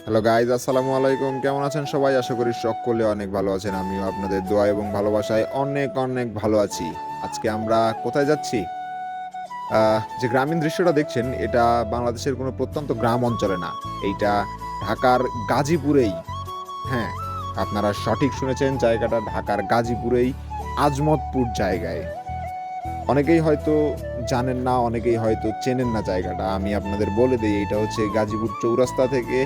Hello guys, আসসালামু আলাইকুম। কেমন আছেন সবাই? আশা করি সকলে অনেক ভালো আছেন। আমিও আপনাদের দোয়া এবং ভালোবাসায় অনেক অনেক ভালো আছি। আজকে আমরা কোথায় যাচ্ছি? যে গ্রামীণ দৃশ্যটা দেখছেন, এটা বাংলাদেশের কোনো প্রত্যন্ত গ্রাম অঞ্চলে না। এইটা ঢাকার গাজীপুরেই। হ্যাঁ, আপনারা সঠিক শুনেছেন, জায়গাটা ঢাকার গাজীপুরেই আজমতপুর জায়গায়। অনেকেই হয়তো জানেন না, অনেকেই হয়তো চেনেন না জায়গাটা। আমি আপনাদের বলে দেই, এইটা হচ্ছে গাজীপুর চৌরাস্তা থেকে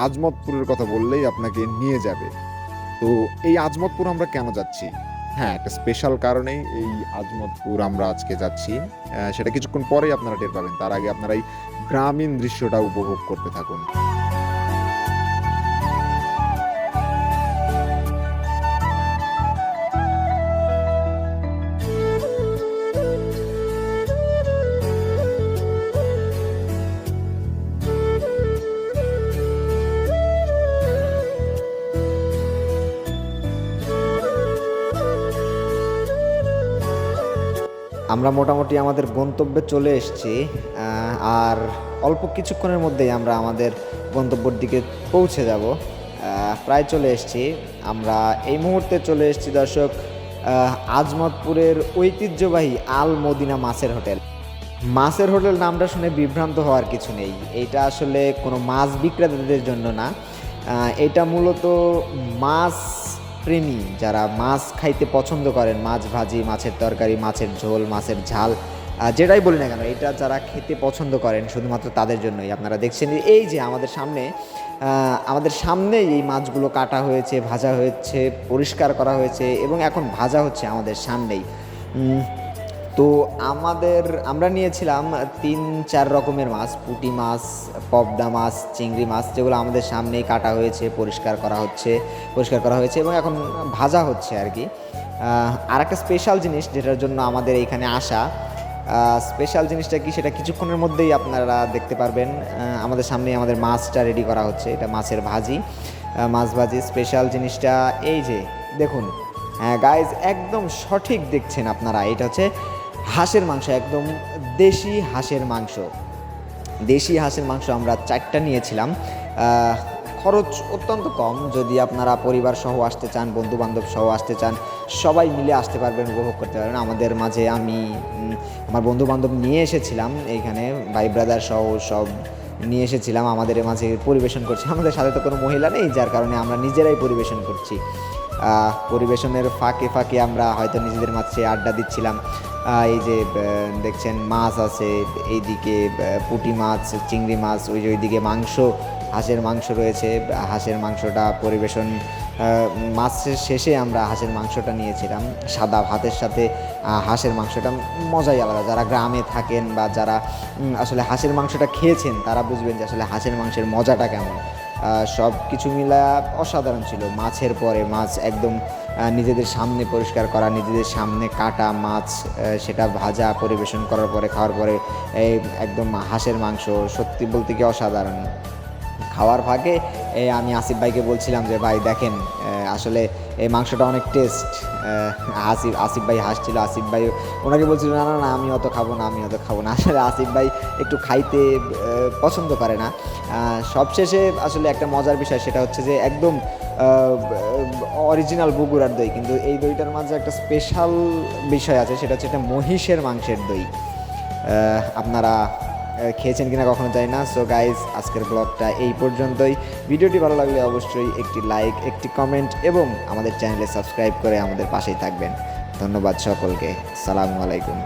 আজমতপুরের কথা বললেই আপনাকে নিয়ে যাবে। তো এই আজমতপুর আমরা কেন যাচ্ছি? হ্যাঁ, একটা স্পেশাল কারণেই এই আজমতপুর আমরা আজকে যাচ্ছি। সেটা কিছুক্ষণ পরেই আপনারা টের পাবেন। তার আগে আপনারা এই গ্রামীণ দৃশ্যটা উপভোগ করতে থাকুন। আমরা মোটামুটি আমাদের গন্তব্যে চলে এসেছি। আর অল্প কিছুক্ষণের মধ্যেই আমরা আমাদের গন্তব্যের দিকে পৌঁছে যাব। প্রায় চলে এসেছি। আমরা এই মুহূর্তে চলে এসেছি দর্শক, আজমতপুরের ঐতিহ্যবাহী আল মদিনা মাছের হোটেল। মাছের হোটেল নামটা শুনে বিভ্রান্ত হওয়ার কিছু নেই। এইটা আসলে কোনো মাছ বিক্রেতাদের জন্য না। এটা মূলত মাছ প্রেমী, যারা মাছ খাইতে পছন্দ করেন, মাছ ভাজি, মাছের তরকারি, মাছের ঝোল, মাছের ঝাল, যেটাই বলি না কেন, এটা যারা খেতে পছন্দ করেন শুধুমাত্র তাদের জন্যই। আপনারা দেখছেন এই যে আমাদের সামনেই এই মাছগুলো কাটা হয়েছে, ভাজা হয়েছে, পরিষ্কার করা হয়েছে এবং এখন ভাজা হচ্ছে আমাদের সামনেই। তো আমরা নিয়েছিলাম ৩-৪ রকমের মাছ, পুঁটি মাছ, পবদা মাছ, চিংড়ি মাছ, যেগুলো আমাদের সামনেই কাটা হয়েছে, পরিষ্কার করা হয়েছে এবং এখন ভাজা হচ্ছে আর কি। আর একটা স্পেশাল জিনিস যেটার জন্য আমাদের এইখানে আসা, স্পেশাল জিনিসটা কি সেটা কিছুক্ষণের মধ্যেই আপনারা দেখতে পারবেন। আমাদের সামনেই আমাদের মাছটা রেডি করা হচ্ছে, এটা মাছের ভাজি, মাছ ভাজি। স্পেশাল জিনিসটা এই যে দেখুন, হ্যাঁ গাইজ, একদম সঠিক দেখছেন আপনারা, এটা হচ্ছে হাঁসের মাংস, একদম দেশি হাঁসের মাংস। দেশি হাঁসের মাংস আমরা 4টা নিয়েছিলাম। খরচ অত্যন্ত কম। যদি আপনারা পরিবার সহ আসতে চান, বন্ধু বান্ধব সহ আসতে চান, সবাই মিলে আসতে পারবেন, উপভোগ করতে পারবেন। আমাদের মাঝে আমি আমার বন্ধু বান্ধব নিয়ে এসেছিলাম, এইখানে ভাই ব্রাদার সহ সব নিয়ে এসেছিলাম, আমাদের মাঝে পরিবেশন করছি। আমাদের সাথে তো কোনো মহিলা নেই, যার কারণে আমরা নিজেরাই পরিবেশন করছি। পরিবেশনের ফাঁকে ফাঁকে আমরা হয়তো নিজেদের মাঝে আড্ডা দিচ্ছিলাম। এই যে দেখছেন মাছ আছে, এইদিকে পুঁটি মাছ, চিংড়ি মাছ, ওইদিকে মাংস, হাঁসের মাংস রয়েছে। হাঁসের মাংসটা পরিবেশন, মাছের শেষে আমরা হাঁসের মাংসটা নিয়েছিলাম। সাদা ভাতের সাথে হাঁসের মাংসটা মজাই আলাদা। যারা গ্রামে থাকেন বা যারা আসলে হাঁসের মাংসটা খেয়েছেন, তারা বুঝবেন যে আসলে হাঁসের মাংসের মজাটা কেমন। সব কিছু মিলা অসাধারণ ছিল। মাছের পরে মাছ একদম নিজেদের সামনে পরিষ্কার করা, নিজেদের সামনে কাটা মাছ, সেটা ভাজা, পরিবেশন করার পরে, খাওয়ার পরে এই একদম হাঁসের মাংস, সত্যি বলতে কি অসাধারণ। খাওয়ার ফাঁকে আমি আসিফ ভাইকে বলছিলাম যে ভাই দেখেন, আসলে এই মাংসটা অনেক টেস্ট। আসিফ ভাই হাসছিল। আসিফ ভাই ওনাকে বলছিল না না না, আমি অত খাবো না। আসলে আসিফ ভাই একটু খাইতে পছন্দ করে না। সবশেষে আসলে একটা মজার বিষয়, সেটা হচ্ছে যে একদম অরিজিনাল বগুড়ার দই, কিন্তু এই দইটার মাঝে একটা স্পেশাল বিষয় আছে, সেটা হচ্ছে একটা মহিষের মাংসের দই। আপনারা খেয়েছেন কিনা কখনো জানি না। সো গাইজ, আজকের ব্লগটা এই পর্যন্তই। ভিডিওটি ভালো লাগলে অবশ্যই একটি লাইক, একটি কমেন্ট এবং আমাদের চ্যানেলে সাবস্ক্রাইব করে আমাদের পাশেই থাকবেন। ধন্যবাদ সকলকে। আসসালামু আলাইকুম।